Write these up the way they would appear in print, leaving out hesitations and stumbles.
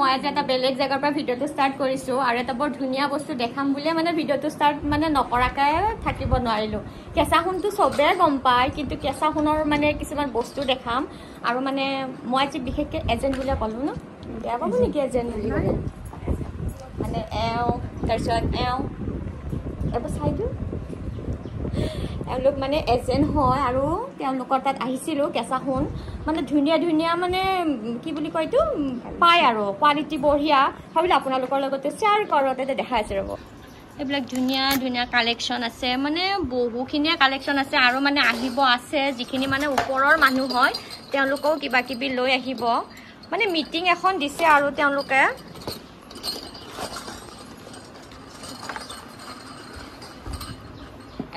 মই আজি এটা বেলেগ জায়গাৰ পৰা ভিডিঅ'টো ষ্টাৰ্ট কৰিছো আৰু এটা বৰ ধুনীয়া বস্তু দেখাম বুলি মানে ভিডিঅ'টো ষ্টাৰ্ট মানে নকৰাকৈ থাকিব নোৱাৰিলো কেঁচা সোণটো চবে গম পায় কিন্তু কেঁচা সোণৰ মানে কিছুমান বস্তু দেখাম আৰু মানে মই আজি বিশেষকৈ এজেণ্ট বুলি ক'লো ন বেয়া পাব নেকি এজেণ্ট বুলি ক'লে মানে তাৰপিছত এবাৰ চাই দিওঁ এওঁলোক মানে এজেণ্ট হয় আৰু তেওঁলোকৰ তাত আহিছিলোঁ কেঁচা সোণ মানে ধুনীয়া ধুনীয়া মানে কি বুলি কয় এইটো পায় আৰু কোৱালিটি বঢ়িয়া ভাবিলোঁ আপোনালোকৰ লগতে শ্বেয়াৰ কৰোঁ তাতে দেখাই আছে ৰ'ব এইবিলাক ধুনীয়া ধুনীয়া কালেকশ্যন আছে মানে বহুখিনিয়ে কালেকশ্যন আছে আৰু মানে আহিব আছে যিখিনি মানে ওপৰৰ মানুহ হয় তেওঁলোকেও কিবা কিবি লৈ আহিব মানে মিটিং এখন দিছে আৰু তেওঁলোকে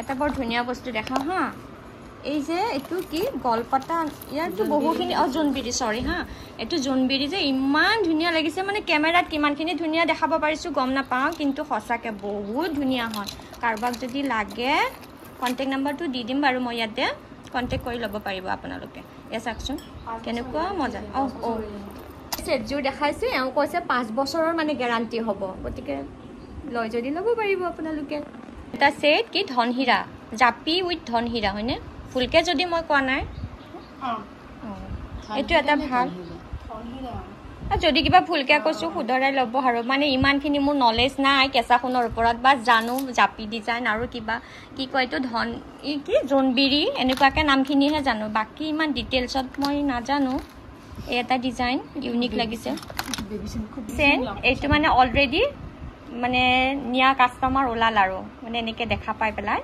এটা বৰ ধুনীয়া বস্তু দেখাওঁ হা এই যে এইটো কি গলপাতা ইয়াৰতো বহুখিনি জোনবিৰি চৰি হা এইটো জোনবিৰি যে ইমান ধুনীয়া লাগিছে মানে কেমেৰাত কিমানখিনি ধুনীয়া দেখাব পাৰিছোঁ গম নাপাওঁ কিন্তু সঁচাকৈ বহুত ধুনীয়া হয় কাৰোবাক যদি লাগে কণ্টেক্ট নাম্বাৰটো দি দিম বাৰু মই ইয়াতে কণ্টেক্ট কৰি ল'ব পাৰিব আপোনালোকে এয়া চাওকচোন কেনেকুৱা মজা ছেটযোৰ দেখাইছে এওঁ কৈছে 5 বছৰৰ মানে গেৰাণ্টি হ'ব গতিকে লৈ যদি ল'ব পাৰিব আপোনালোকে এটা ছেট কি ধনহীৰা জাপি উইথ ধনহীৰা হয়নে ফুলকে যদি মই কোৱা নাই এইটো এটা ভাল যদি কিবা ফুলকে কৈছোঁ শুধৰাই ল'ব আৰু মানে ইমানখিনি মোৰ নলেজ নাই কেঁচা সোণৰ ওপৰত বা জানো জাপি ডিজাইন আৰু কিবা কি কয় এইটো ধন কি জোনবিৰি এনেকুৱাকৈ নামখিনিহে জানো বাকী ইমান ডিটেইলছত মই নাজানো এই এটা ডিজাইন ইউনিক লাগিছে চেন এইটো মানে অলৰেডি মানে নিয়া কাষ্টমাৰ ওলাল আৰু মানে এনেকৈ দেখা পাই পেলাই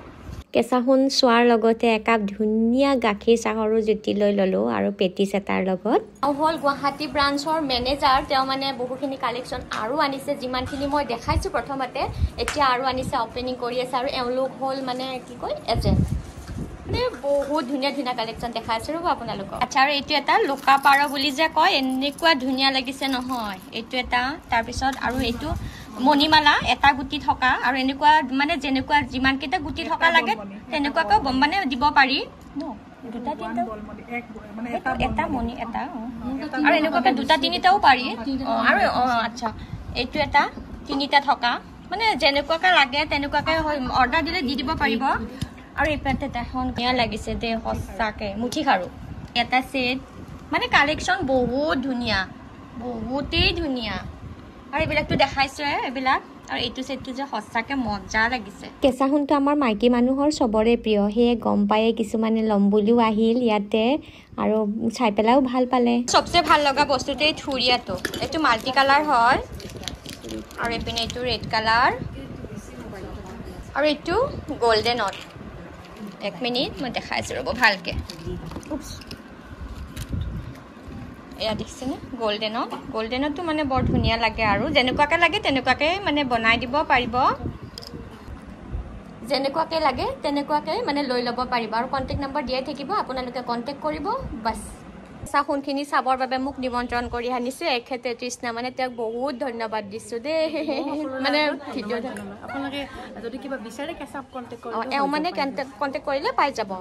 কেঁচা সোণ চোৱাৰ লগতে একাপ ধুনীয়া গাখীৰ চাহৰো জুতি লৈ ল'লোঁ আৰু পেটিছ এটাৰ লগত হ'ল গুৱাহাটী ব্ৰাঞ্চৰ মেনেজাৰ তেওঁ মানে বহুখিনি কালেকশ্যন আৰু আনিছে যিমানখিনি মই দেখাইছোঁ প্ৰথমতে এতিয়া আৰু আনিছে অপেনিং কৰি আছে আৰু এওঁলোক হ'ল মানে কি কয় এজেণ্ট মানে বহুত ধুনীয়া ধুনীয়া কালেকশ্যন দেখাই আছে ৰ'ব আপোনালোকক আচ্ছা আৰু এইটো এটা লুকা পাৰ বুলি যে কয় এনেকুৱা ধুনীয়া লাগিছে নহয় এইটো এটা তাৰপিছত আৰু এইটো মণিমালা এটা গুটি থকা আৰু এনেকুৱা মানে যেনেকুৱা যিমানকেইটা গুটি থকা লাগে তেনেকুৱাকৈ মানে দিব পাৰি দুটা তিনিটা এটা মণি এটা আৰু এনেকুৱাকৈ দুটা তিনিটাও পাৰি আৰু আচ্ছা এইটো এটা তিনিটা থকা মানে যেনেকুৱাকৈ লাগে তেনেকুৱাকৈ অৰ্ডাৰ দিলে দি দিব পাৰিব আৰু এইপাতে এখন ধুনীয়া লাগিছে দেই সঁচাকৈ মুঠি খাৰু এটা ছেট মানে কালেকশ্যন বহুত ধুনীয়া বহুতেই ধুনীয়া আৰু এইবিলাকতো দেখাইছোৱে এইবিলাক আৰু এইটো ছেটটো যে সঁচাকৈ মজা লাগিছে কেঁচা সোণটো আমাৰ মাইকী মানুহৰ চবৰে প্ৰিয় সেয়ে গম পায়ে কিছুমানে ল'ম বুলিও আহিল ইয়াতে আৰু চাই পেলাইও ভাল পালে চবচে ভাল লগা বস্তুটো এই থুৰিয়াটো এইটো মাল্টি কালাৰ হয় আৰু এইপিনে এইটো ৰেড কালাৰ আৰু এইটো গল্ডেনত 1 মিনিট মই দেখাইছোঁ ৰ'ব ভালকৈ এয়া দেখিছেনে গল্ডেনতো মানে বৰ ধুনীয়া লাগে আৰু যেনেকুৱাকৈ লাগে তেনেকুৱাকৈ মানে বনাই দিব পাৰিব যেনেকুৱাকৈ লাগে তেনেকুৱাকৈ মানে লৈ ল'ব পাৰিব আৰু কণ্টেক্ট নম্বৰ দিয়াই থাকিব আপোনালোকে কণ্টেক্ট কৰিব বাছ কেঁচা সোণখিনি চাবৰ বাবে মোক নিমন্ত্ৰণ কৰি আনিছে এখেতে তৃষ্ণা মানে তেওঁক বহুত ধন্যবাদ দিছোঁ দেই মানে ভিডিঅ'ত আপোনালোকে যদি কিবা বিচাৰে কেঁচা কণ্টেক্ট কৰিব এওঁ মানে কণ্টেক্ট কৰিলে পাই যাব